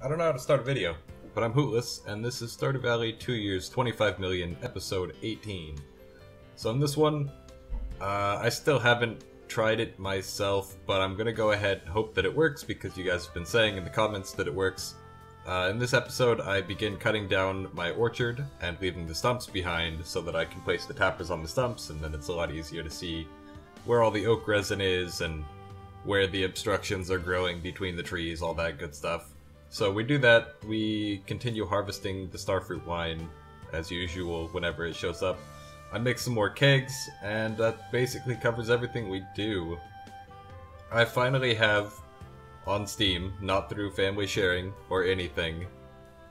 I don't know how to start a video, but I'm Hootless, and this is Stardew Valley 2 years 25 million, episode 18. So in this one, I still haven't tried it myself, but I'm gonna go ahead and hope that it works because you guys have been saying in the comments that it works. In this episode, I begin cutting down my orchard and leaving the stumps behind so that I can place the tappers on the stumps, and then it's a lot easier to see where all the oak resin is and where the obstructions are growing between the trees, all that good stuff. So we do that, we continue harvesting the starfruit wine as usual whenever it shows up. I make some more kegs, and that basically covers everything we do. I finally have on Steam, not through family sharing or anything,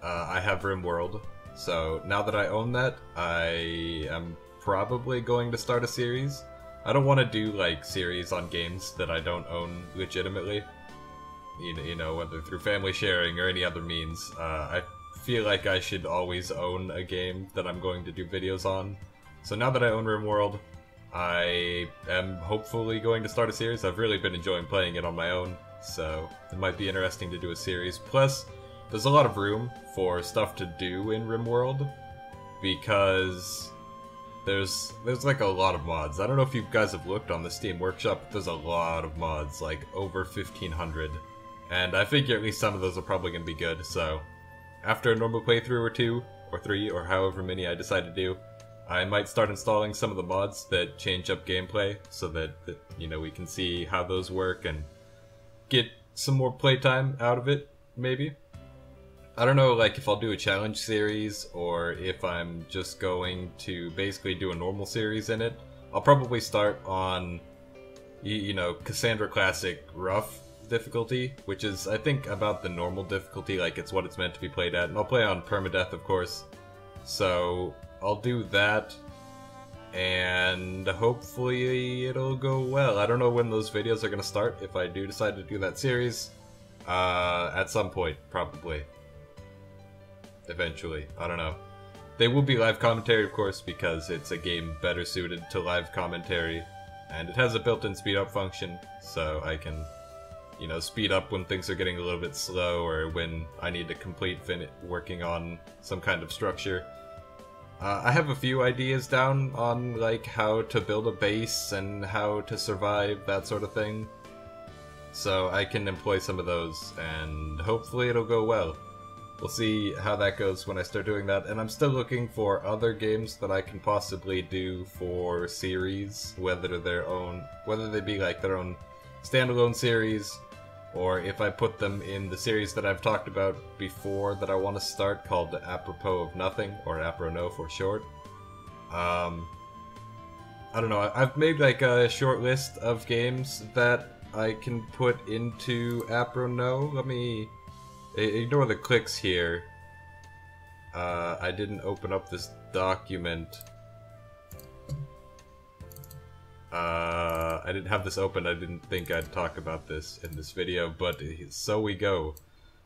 I have RimWorld. So now that I own that, I am probably going to start a series. I don't want to do like series on games that I don't own legitimately, you know, whether through family sharing or any other means. I feel like I should always own a game that I'm going to do videos on. So now that I own RimWorld, I am hopefully going to start a series. I've really been enjoying playing it on my own, so it might be interesting to do a series. Plus, there's a lot of room for stuff to do in RimWorld because there's like a lot of mods. I don't know if you guys have looked on the Steam Workshop, but there's a lot of mods, like over 1,500. And I figure at least some of those are probably going to be good, so after a normal playthrough or 2, or 3, or however many I decide to do, I might start installing some of the mods that change up gameplay so that you know, we can see how those work and get some more playtime out of it, maybe. I don't know, like, if I'll do a challenge series or if I'm just going to basically do a normal series in it. I'll probably start on, you know, Cassandra Classic Rough difficulty, which is, I think, about the normal difficulty, like it's what it's meant to be played at. And I'll play on permadeath, of course. So I'll do that, and hopefully it'll go well. I don't know when those videos are going to start, if I do decide to do that series. At some point, probably. Eventually. I don't know. They will be live commentary, of course, because it's a game better suited to live commentary. And it has a built-in speed-up function, so I can, you know, speed up when things are getting a little bit slow or when I need to complete working on some kind of structure. I have a few ideas down on, like, how to build a base and how to survive, that sort of thing. So I can employ some of those, and hopefully it'll go well. We'll see how that goes when I start doing that, and I'm still looking for other games that I can possibly do for series, whether they be like their own standalone series, or if I put them in the series that I've talked about before that I want to start, called Apropos of Nothing, or Apro-No for short. I don't know, I've made like a short list of games that I can put into Apro-No. Let me ignore the clicks here. I didn't open up this document. I didn't have this open. I didn't think I'd talk about this in this video, but so we go.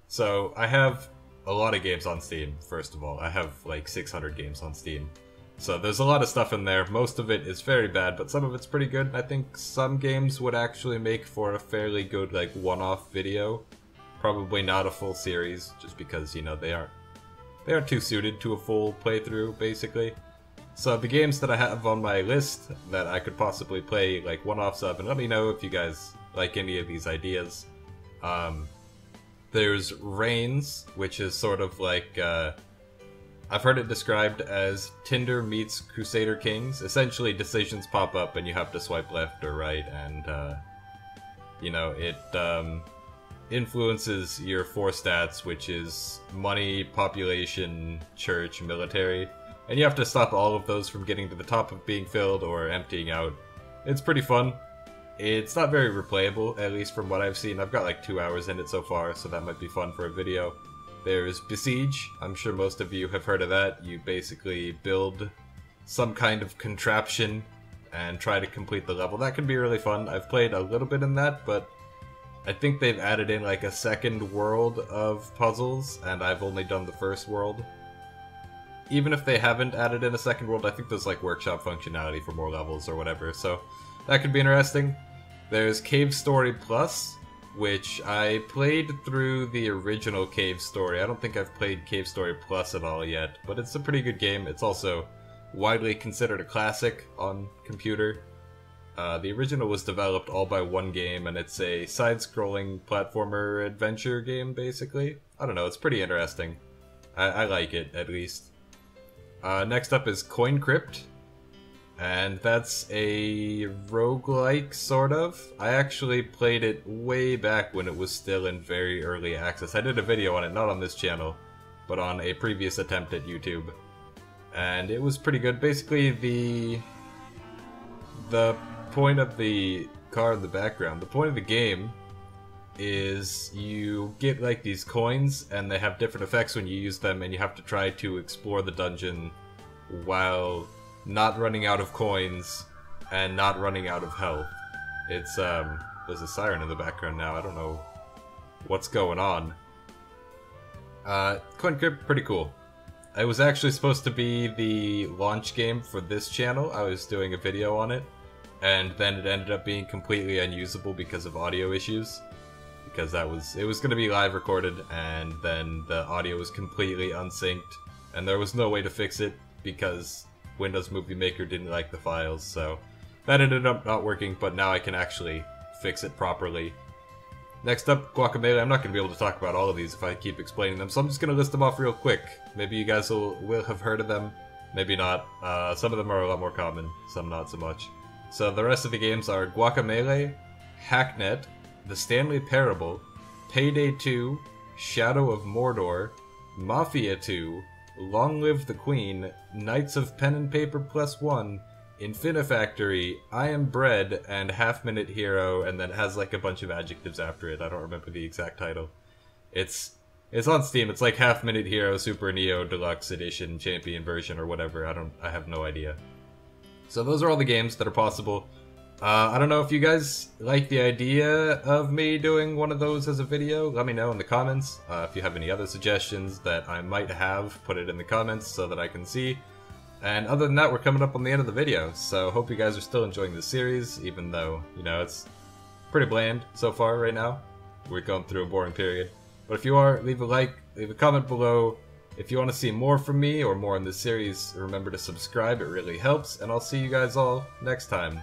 So I have a lot of games on Steam, first of all. I have like 600 games on Steam. So there's a lot of stuff in there. Most of it is very bad, but some of it's pretty good. I think some games would actually make for a fairly good, like, one-off video. Probably not a full series, just because, you know, they aren't too suited to a full playthrough, basically. So the games that I have on my list that I could possibly play, like, one-offs of, and let me know if you guys like any of these ideas. There's Reigns, which is sort of like, I've heard it described as Tinder meets Crusader Kings. Essentially, decisions pop up and you have to swipe left or right, and, you know, it influences your 4 stats, which is money, population, church, military. And you have to stop all of those from getting to the top of being filled or emptying out. It's pretty fun. It's not very replayable, at least from what I've seen. I've got like 2 hours in it so far, so that might be fun for a video. There's Besiege. I'm sure most of you have heard of that. You basically build some kind of contraption and try to complete the level. That can be really fun. I've played a little bit in that, but I think they've added in like a second world of puzzles, and I've only done the first world. Even if they haven't added in a second world, I think there's like workshop functionality for more levels or whatever, so that could be interesting. There's Cave Story Plus, which I played through the original Cave Story. I don't think I've played Cave Story Plus at all yet, but it's a pretty good game. It's also widely considered a classic on computer. The original was developed all by one game, and it's a side-scrolling platformer adventure game, basically. I don't know, it's pretty interesting. I like it, at least. Next up is Coin Crypt, and that's a roguelike, sort of. I actually played it way back when it was still in very early access. I did a video on it, not on this channel, but on a previous attempt at YouTube. And it was pretty good. Basically, the point of the car in the background, the point of the game is you get like these coins, and they have different effects when you use them, and you have to try to explore the dungeon while not running out of coins and not running out of health. It's there's a siren in the background now. I don't know what's going on. Coin Crypt, pretty cool. It was actually supposed to be the launch game for this channel. I was doing a video on it, and then it ended up being completely unusable because of audio issues. Because it was going to be live recorded, and then the audio was completely unsynced, and there was no way to fix it because Windows Movie Maker didn't like the files, so that ended up not working, but now I can actually fix it properly. Next up, Guacamelee. I'm not going to be able to talk about all of these if I keep explaining them, so I'm just going to list them off real quick. Maybe you guys will have heard of them, maybe not. Some of them are a lot more common, some not so much. So the rest of the games are Guacamelee, Hacknet, The Stanley Parable, Payday 2, Shadow of Mordor, Mafia 2, Long Live the Queen, Knights of Pen and Paper Plus One, Infinifactory, I Am Bread, and Half Minute Hero, and then it has like a bunch of adjectives after it. I don't remember the exact title. It's on Steam. It's like Half Minute Hero, Super Neo, Deluxe Edition, Champion version, or whatever. I have no idea. So those are all the games that are possible. I don't know if you guys like the idea of me doing one of those as a video. Let me know in the comments. If you have any other suggestions that I might have, put it in the comments so that I can see. And other than that, we're coming up on the end of the video, so hope you guys are still enjoying the series, even though, you know, it's pretty bland so far right now. We're going through a boring period. But if you are, leave a like, leave a comment below. If you want to see more from me or more in this series, remember to subscribe, it really helps, and I'll see you guys all next time.